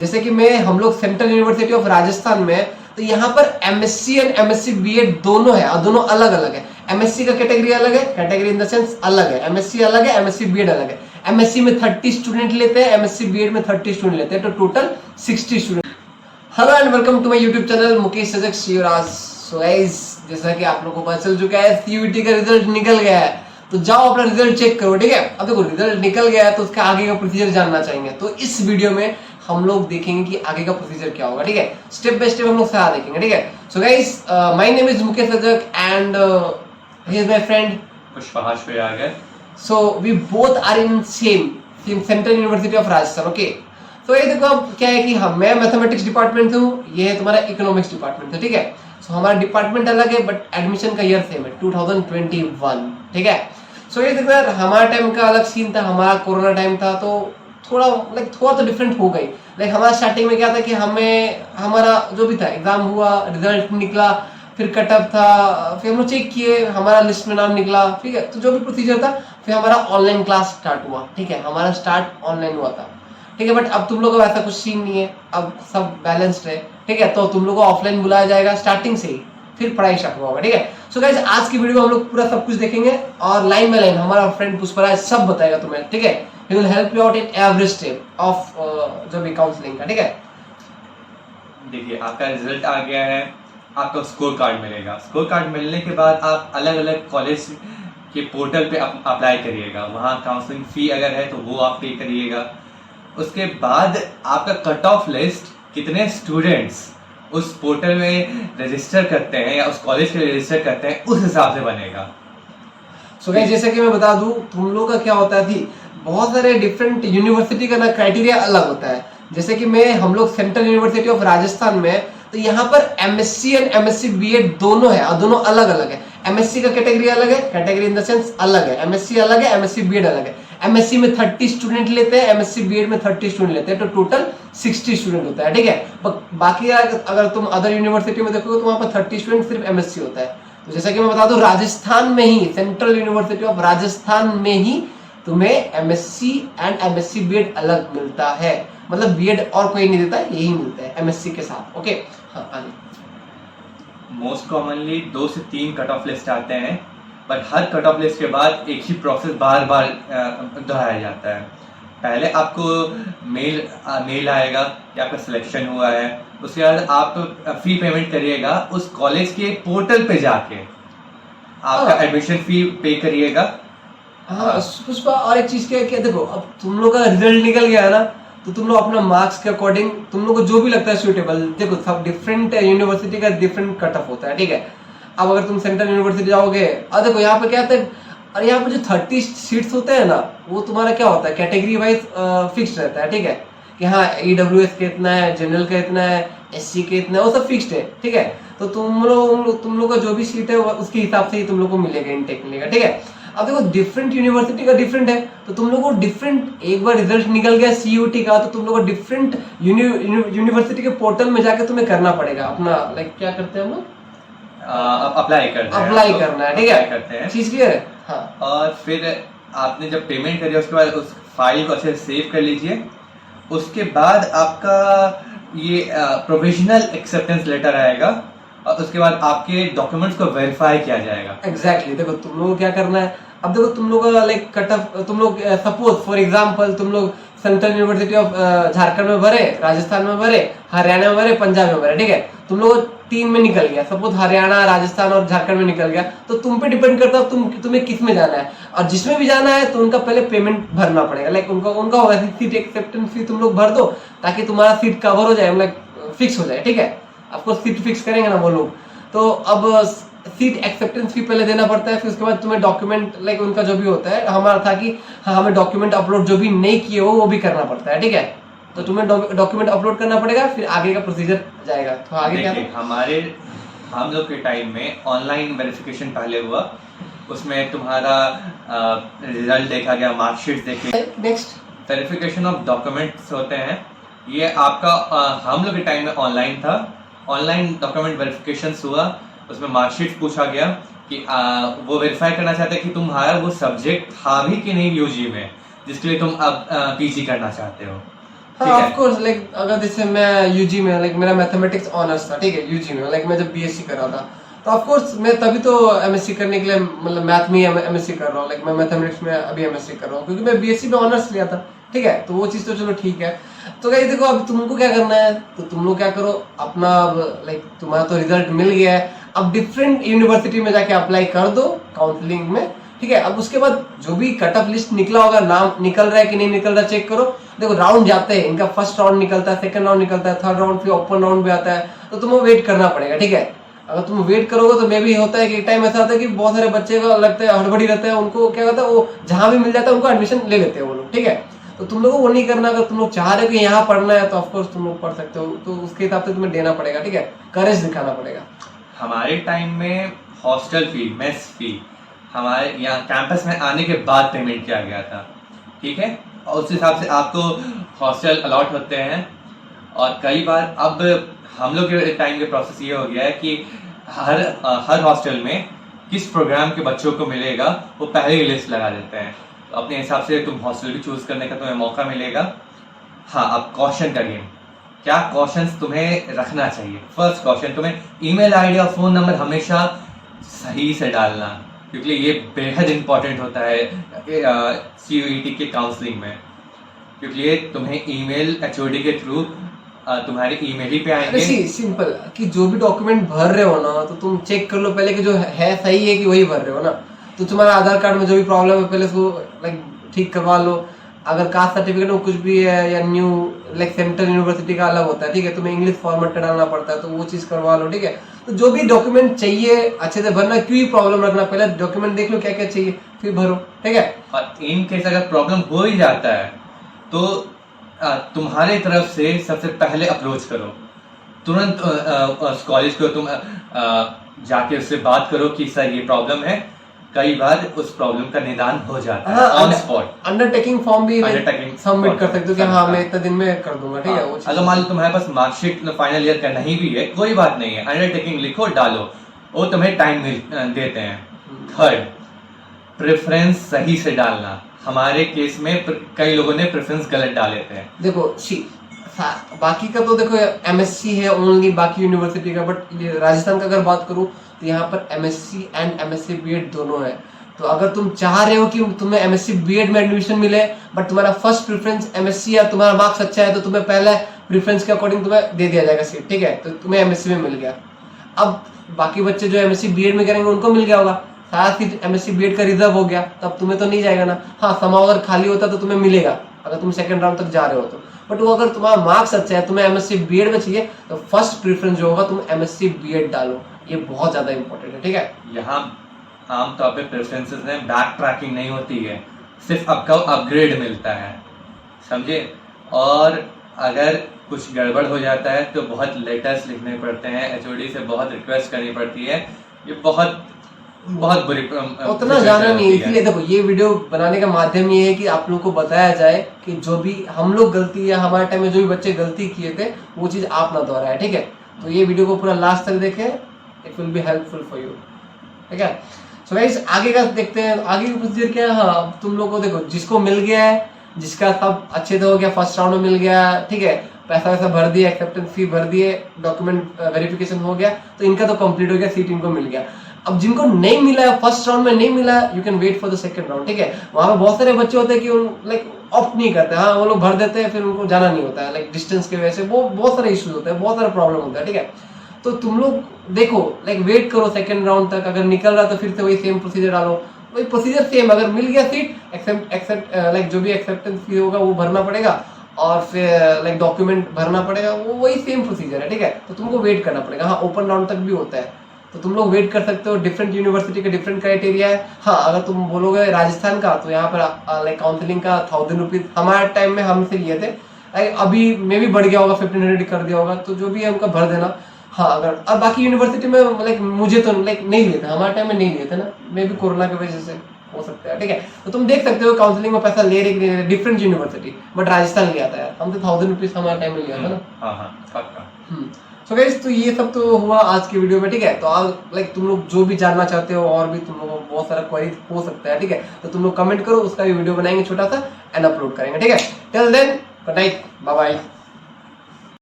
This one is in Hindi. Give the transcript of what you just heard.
जैसे कि मैं हम लोग सेंट्रल यूनिवर्सिटी ऑफ राजस्थान में, तो यहाँ पर एमएससी एंड एमएससी बीएड दोनों है और दोनों अलग अलग है। एमएससी का कैटेगरी अलग है, कैटेगरी इन द सेंस अलग है, एमएससी अलग है, एमएससी बीएड अलग है। एमएससी में 30 स्टूडेंट लेते हैं, एमएससी बीएड में 30 स्टूडेंट लेते हैं, तो total 60 student. Hello and welcome to my YouTube channel Mukesh Sajak Shivraj. So guys, जैसा कि आप लोगों को पता चल चुका है सीयूईटी का रिजल्ट निकल गया है, तो जाओ अपना रिजल्ट चेक करो। ठीक है, अब देखो रिजल्ट निकल गया है तो उसका आगे का प्रोसीजर जानना चाहेंगे, तो इस वीडियो में हम लोग देखेंगे कि आगे का प्रोसीजर क्या होगा। ठीक है, स्टेप बाय स्टेप हम लोग सारा देखेंगे। ठीक है, so guys, my name is Mukesh Sajak and he is my friend Pushpahas Prayagar. So we both are in same central university of Rajasthan. Okay, तो ये देखो अब क्या है कि हम मैं मैथमेटिक्स डिपार्टमेंट हूँ, ये है तुम्हारा इकोनॉमिक्स डिपार्टमेंट है। ठीक है, सो हमारा डिपार्टमेंट अलग है बट एडमिशन का ईयर सेम है 2021। ठीक है, सो ये देखो यार, हमारा टाइम का अलग सीन था, हमारा कोरोना टाइम था, तो थोड़ा तो डिफरेंट हो गई। हमारा स्टार्टिंग में क्या था कि हमें हमारा जो भी था एग्जाम हुआ, रिजल्ट निकला, फिर कटअप था, फिर हम लोग चेक किए, हमारा लिस्ट में नाम निकला। ठीक है, तो जो भी प्रोसीजर था, फिर हमारा ऑनलाइन क्लास स्टार्ट हुआ। ठीक है, हमारा स्टार्ट ऑनलाइन हुआ था। ठीक है, बट अब तुम लोगों का ऐसा कुछ सीन नहीं है, अब सब बैलेंस्ड है। ठीक है, तो तुम लोगों को ऑफलाइन बुलाया जाएगा स्टार्टिंग से ही, फिर पढ़ाई स्टार्ट होगा। ठीक है, सो गाइस, आज की वीडियो में हम लोग पूरा सब कुछ देखेंगे और लाइन बाय लाइन हमारा फ्रेंड पुष्पराज सब बताएगा तुम्हें। ठीक है, he will help you out in every step of जो भी काउंसलिंग का। ठीक है, देखिए आपका रिजल्ट आ गया है, आपको स्कोर कार्ड मिलेगा। स्कोर कार्ड मिलने के बाद आप अलग अलग कॉलेज के पोर्टल पे अप्लाई करिएगा, वहाँ काउंसलिंग फी अगर है तो वो आप पे करिएगा। उसके बाद आपका कट ऑफ लिस्ट कितने स्टूडेंट्स उस पोर्टल में रजिस्टर करते हैं या उस कॉलेज के लिए रजिस्टर करते हैं उस हिसाब से बनेगा। सो गाइस, जैसे कि मैं बता दूं, तुम लोग का क्या होता है थी, बहुत सारे डिफरेंट यूनिवर्सिटी का ना क्राइटेरिया अलग होता है। जैसे कि मैं हम लोग सेंट्रल यूनिवर्सिटी ऑफ राजस्थान में, तो यहाँ पर एमएससी एंड एमएससी बीएड दोनों है और दोनों अलग अलग है। एमएससी का कैटेगरी अलग है, कैटेगरी इन द सेंस अलग है, एमएससी अलग है, एमएससी बीएड अलग है। एमएससी में 30 स्टूडेंट लेते हैं, एमएससी बीएड में 30 स्टूडेंट लेते हैं, तो टोटल 60 स्टूडेंट होता है। ठीक है, बाकी अगर तुम अदर यूनिवर्सिटी में देखोगे तो वहां पर 30 स्टूडेंट सिर्फ एमएससी होता है। तो जैसा कि मैं बता दूं, राजस्थान में ही, सेंट्रल यूनिवर्सिटी ऑफ राजस्थान में ही तुम्हें एमएससी एंड एमएससी बीएड अलग मिलता है, मतलब बीएड और कोई नहीं देता, यही मिलता है एमएससी के साथ। ओके, हाँ आगे। मोस्ट कॉमनली 2 से 3 कट ऑफ लिस्ट आते हैं, पर हर कट ऑफ लिस्ट के बाद एक ही प्रोसेस बार बार दोहराया जाता है। पहले आपको मेल आएगा कि आपका सिलेक्शन हुआ है, उसके बाद आप फी पेमेंट करिएगा, उस कॉलेज के पोर्टल पे जाके आपका एडमिशन फी पे करिएगा। हाँ पुष्पा, और एक चीज क्या है कि देखो, अब तुम लोग का रिजल्ट निकल गया है ना, तो तुम लोग अपना मार्क्स के अकॉर्डिंग तुम लोग को जो भी लगता है सुटेबल, देखो सब डिफरेंट यूनिवर्सिटी का डिफरेंट कट ऑफ होता है। ठीक है, अब अगर तुम सेंट्रल यूनिवर्सिटी जाओगे, और देखो यहाँ पे क्या होता है, और यहाँ पे जो 30 सीट्स होते हैं ना, वो तुम्हारा क्या होता है कैटेगरी वाइज फिक्स रहता है। ठीक है, कि हाँ ईडब्ल्यूएस के इतना है, जनरल का इतना है, एससी के इतना है, वो सब फिक्स्ड है। ठीक है, तो तुम लोग का जो भी सीट है उसके हिसाब से ही तुम लोग को मिलेगा, इनटेक मिलेगा। ठीक है, अब देखो डिफरेंट यूनिवर्सिटी का डिफरेंट है, तो तुम लोग को डिफरेंट, एक बार रिजल्ट निकल गया सीयूटी का, तो तुम लोग को डिफरेंट यूनिवर्सिटी के पोर्टल में जाके तुम्हें करना पड़ेगा अपना, क्या करते हैं हम लोग, अप्लाई करना है। ठीक है, करते हैं, चीज क्लियर है। हाँ, और फिर आपने जब पेमेंट करी उसके बाद उस फाइल को अच्छे से सेव कर लीजिए। उसके बाद आपका ये प्रोविजनल एक्सेप्टेंस लेटर आएगा और उसके बाद आपके डॉक्यूमेंट्स को वेरीफाई किया जाएगा। एग्जैक्टली, देखो तुम लोग को क्या करना है, अब देखो तुम लोग का कट ऑफ, तुम लोग सपोज फॉर एग्जांपल तुम लोग सेंट्रल यूनिवर्सिटी ऑफ झारखंड में भरे, राजस्थान में भरे, हरियाणा में भरे, पंजाब में भरे। ठीक है, तुम लोग 3 में निकल गया, सपोज हरियाणा, राजस्थान और झारखंड में निकल गया, तो तुम पे डिपेंड करता है तुम्हें किस में जाना है, और जिसमें भी जाना है तो उनका पहले पेमेंट भरना पड़ेगा। उनका होगा सीट एक्सेप्टेंस फी तुम लोग भर दो, ताकि तुम्हारा सीट कवर हो जाए, फिक्स हो जाए। ठीक है, आपको सीट फिक्स करेंगे ना वो लोग, तो अब सीट एक्सेप्टेंस फी पहले देना पड़ता है, फिर उसके बाद तुम्हें डॉक्यूमेंट उनका जो भी होता है, हमारा था कि हाँ हमें डॉक्यूमेंट अपलोड जो भी नहीं किए हो वो भी करना पड़ता है। ठीक है, तो तुम्हें डॉक्यूमेंट अपलोड करना पड़ेगा, फिर आगे का प्रोसीजर जाएगा। तो आगे क्या हम लोग के टाइम में ऑनलाइन वेरिफिकेशन पहले हुआ, उसमें तुम्हारा रिजल्ट देखा गया, मार्कशीट देखे। नेक्स्ट वेरिफिकेशन ऑफ डॉक्यूमेंट्स होते हैं, ये आपका हम लोग के टाइम में ऑनलाइन था। ऑनलाइन डॉक्यूमेंट वेरिफिकेशन हुआ, उसमें मार्कशीट पूछा गया कि वो वेरीफाई करना चाहते हैं कि तुम्हारा वो सब्जेक्ट था भी कि नहीं यूजी में, जिसके लिए तुम अब पीजी करना चाहते हो। ठीक हाँ है। ऑफ कोर्स, लाइक अगर जैसे मैं यूजी में, लाइक मेरा मैथमेटिक्स ऑनर्स था, ठीक है, यूजी में, लाइक मैं जब बीएससी कर रहा था, तो ऑफ कोर्स मैं तभी तो एमएससी करने के लिए, मतलब मैथ में एमएससी कर रहा हूँ, लाइक मैं मैथमेटिक्स में अभी एमएससी कर रहा हूँ क्योंकि मैं बीएससी में ऑनर्स लिया था, ठीक है, तो वो चीज़ तो चलो ठीक है। तो गाइस देखो, अब तुमको क्या करना है, तो तुम लोग क्या करो अपना, लाइक तुम्हारा तो रिजल्ट मिल गया है, अब डिफरेंट यूनिवर्सिटी में जाके अप्लाई कर दो काउंसलिंग में, ठीक है। अब उसके बाद जो भी कट ऑफ लिस्ट निकला होगा, नाम निकल रहा है कि नहीं निकल रहा चेक करो। देखो राउंड जाते हैं, इनका फर्स्ट राउंड निकलता है, सेकंड राउंड निकलता है, थर्ड राउंड, फिर ओपन राउंड भी आता है, तो तुम्हें वेट करना पड़ेगा, ठीक है। अगर तुम वेट करोगे तो मे भी होता है कि एक टाइम ऐसा आता है कि बहुत सारे बच्चे को लगता है, हड़बड़ी रहता है, उनको क्या होता है, वो जहां भी मिल जाता है उनको एडमिशन ले लेते हैं वो लोग, ठीक है। तो तुम लोगों को वो नहीं करना। अगर तुम लोग चाह रहे हो कि यहाँ पढ़ना है तो ऑफकोर्स तुम लोग पढ़ सकते हो, तो उसके हिसाब से तुम्हें देना पड़ेगा, ठीक है, करेज दिखाना पड़ेगा। हमारे टाइम में हॉस्टल फी, मेस फी हमारे यहाँ कैंपस में आने के बाद पेमेंट किया गया था, ठीक है। और उस हिसाब से आपको हॉस्टल अलॉट होते हैं। और कई बार अब हम लोग के टाइम के प्रोसेस ये हो गया है कि हर हॉस्टल में किस प्रोग्राम के बच्चों को मिलेगा वो पहले ही लिस्ट लगा देते हैं, तो अपने हिसाब से तुम हॉस्टल भी चूज करने का तुम्हें मौका मिलेगा। हाँ, अब क्वेश्चन का गेम, क्या क्वेश्चंस तुम्हें रखना चाहिए। फर्स्ट क्वेश्चन, तुम्हें ईमेल आईडी और फोन नंबर हमेशा सही से डालना, क्योंकि ये बेहद इंपॉर्टेंट होता है CUET के काउंसलिंग में, क्योंकि ये तुम्हें ईमेल HOD के थ्रू तुम्हारे ईमेल ही पे आएंगे। सिंपल कि जो भी डॉक्यूमेंट भर रहे हो ना, तो तुम चेक कर लो पहले कि जो है सही है कि वही भर रहे हो ना। तो तुम्हारा आधार कार्ड में जो भी प्रॉब्लम है पहले उसको लाइक ठीक करवा लो। अगर कास्ट सर्टिफिकेट में कुछ भी है या न्यू, लाइक सेंट्रल यूनिवर्सिटी का अलग होता है, ठीक है, तुम्हें इंग्लिश फॉर्मेट का डालना पड़ता है, तो वो चीज करवा लो, ठीक है। तो जो भी डॉक्यूमेंट चाहिए अच्छे से भरना, क्यों प्रॉब्लम रखना, पहले डॉक्यूमेंट देख लो क्या क्या चाहिए फिर भरो, ठीक है। और इन केस अगर प्रॉब्लम हो ही जाता है तो तुम्हारे तरफ से सबसे पहले अप्रोच करो, तुरंत कॉलेज को तुम जाके उससे बात करो कि सर ये प्रॉब्लम है। कई बार उस प्रॉब्लम का निदान हो जाता है ऑन स्पॉट। अंडरटेकिंग फॉर्म भी सबमिट कर सकते हो कि हाँ मैं इतने दिन में कर दूंगा, ठीक है। वो अगर मान लो तुम्हारे पास मार्कशीट फाइनल ईयर का नहीं भी है, कोई बात नहीं है, अंडरटेकिंग लिखो डालो, वो तुम्हें टाइम देते हैं। थर्ड, प्रेफरेंस सही से डालना। हमारे केस में कई लोगों ने प्रेफरेंस गलत डाले थे। देखो बाकी का तो देखो MSc है ओनली, बाकी यूनिवर्सिटी का, बट राजस्थान का अगर बात करूं तो यहाँ पर MSc एंड MSc B.Ed दोनों है। तो अगर तुम चाह रहे हो कि तुम्हें MSc B.Ed में एडमिशन मिले, बट तुम्हारा फर्स्ट प्रेफरेंस MSc या तुम्हारा मार्क्स अच्छा है, तो तुम्हें पहले प्रेफरेंस के अकॉर्डिंग तुम्हें दे दिया जाएगा सीट, ठीक है, तो तुम्हें MSc में मिल गया। अब बाकी बच्चे जो MSc B.Ed में करेंगे उनको मिल गया होगा, सारा सीट MSc B.Ed का रिजर्व हो गया, तब तुम्हें तो नहीं जाएगा ना। हाँ, समाव अगर खाली होता तो तुम्हें मिलेगा अगर तुम सेकंड राउंड तक जा रहे हो तो, बट वो अगर तुम्हारा मार्क्स अच्छा है, तुम्हें MSc B.Ed में चाहिए, तो फर्स्ट प्रेफरेंस जो होगा तुम MSc B.Ed डालो, ये बहुत ज्यादा इंपॉर्टेंट है, ठीक है। यहाँ आमतौर पे प्रेफरेंसेस में बैक ट्रैकिंग नहीं होती है, सिर्फ आपका अपग्रेड मिलता है, समझे। और अगर कुछ गड़बड़ हो जाता है तो बहुत लेटर्स लिखने पड़ते हैं, HOD से बहुत रिक्वेस्ट करनी पड़ती है, ये बहुत बुरी उतना जाना नहीं। इसलिए देखो ये वीडियो बनाने का माध्यम ये है कि आप लोगों को बताया जाए कि जो भी हम लोग गलती या हमारे टाइम में जो भी बच्चे गलती किए थे वो चीज आप ना दोहराए, ठीक है। तो ये वीडियो को पूरा लास्ट तक देखें, it will be helpful for you, ठीक है। सो गाइस आगे का देखते हैं, आगे की प्रोसीजर क्या है। हाँ, तुम लोग को देखो जिसको मिल गया है, जिसका सब अच्छे से हो गया, फर्स्ट राउंड में मिल गया, ठीक है, पैसा वैसा भर दिया, एक्सेप्टेंस फी भर दिए, डॉक्यूमेंट वेरिफिकेशन हो गया, तो इनका तो कंप्लीट हो गया, सीट इनको मिल गया। अब जिनको नहीं मिला है, फर्स्ट राउंड में नहीं मिला, you can wait for the second round, ठीक है। वहां पे बहुत सारे बच्चे होते हैं कि लाइक ऑप्ट नहीं करते, हाँ वो लोग भर देते हैं, फिर उनको जाना नहीं होता है, लाइक डिस्टेंस की वजह से वो बहुत सारे इश्यूज होते हैं, बहुत सारे प्रॉब्लम होता है, ठीक है। तो तुम लोग देखो लाइक वेट करो सेकंड राउंड तक, अगर निकल रहा तो फिर से वही सेम प्रोसीजर डालो, वही प्रोसीजर सेम। अगर मिल गया सीट, एक्सेप्ट लाइक जो भी एक्सेप्टेंस फी होगा वो भरना पड़ेगा, और फिर लाइक डॉक्यूमेंट भरना पड़ेगा, वो वही सेम प्रोसीजर है, ठीक है। तो तुमको वेट करना पड़ेगा। हाँ, ओपन राउंड तक भी होता है, तो तुम लोग वेट कर सकते हो। डिफरेंट यूनिवर्सिटी का डिफरेंट क्राइटेरिया है। हाँ, अगर तुम बोलोगे राजस्थान का, तो यहाँ पर लाइक काउंसलिंग का 1000 रुपीज हमारे टाइम में हमसे लिए थे, अभी में भी बढ़ गया होगा, 1500 कर दिया होगा, तो जो भी है उनका भर देना। हाँ, अगर अब बाकी यूनिवर्सिटी में लाइक मुझे तो लाइक नहीं लिए थे, हमारे टाइम में नहीं लिए थे ना, मे भी कोरोना की वजह से हो सकता है, ठीक है। तो तुम देख सकते हो काउंसलिंग में पैसा ले रहे डिफरेंट यूनिवर्सिटी, बट राजस्थान लिया था यार, हम तो 1000 रुपीज हमारे टाइम में लिया था ना। सो गाइस, तो ये सब तो हुआ आज की वीडियो में, ठीक है। तो आज लाइक तुम लोग जो भी जानना चाहते हो, और भी तुम लोगों को बहुत सारा क्वेरी हो सकता है, ठीक है, तो तुम लोग कमेंट करो, उसका भी वीडियो बनाएंगे छोटा सा एंड अपलोड करेंगे, ठीक है। Till then good night, bye bye.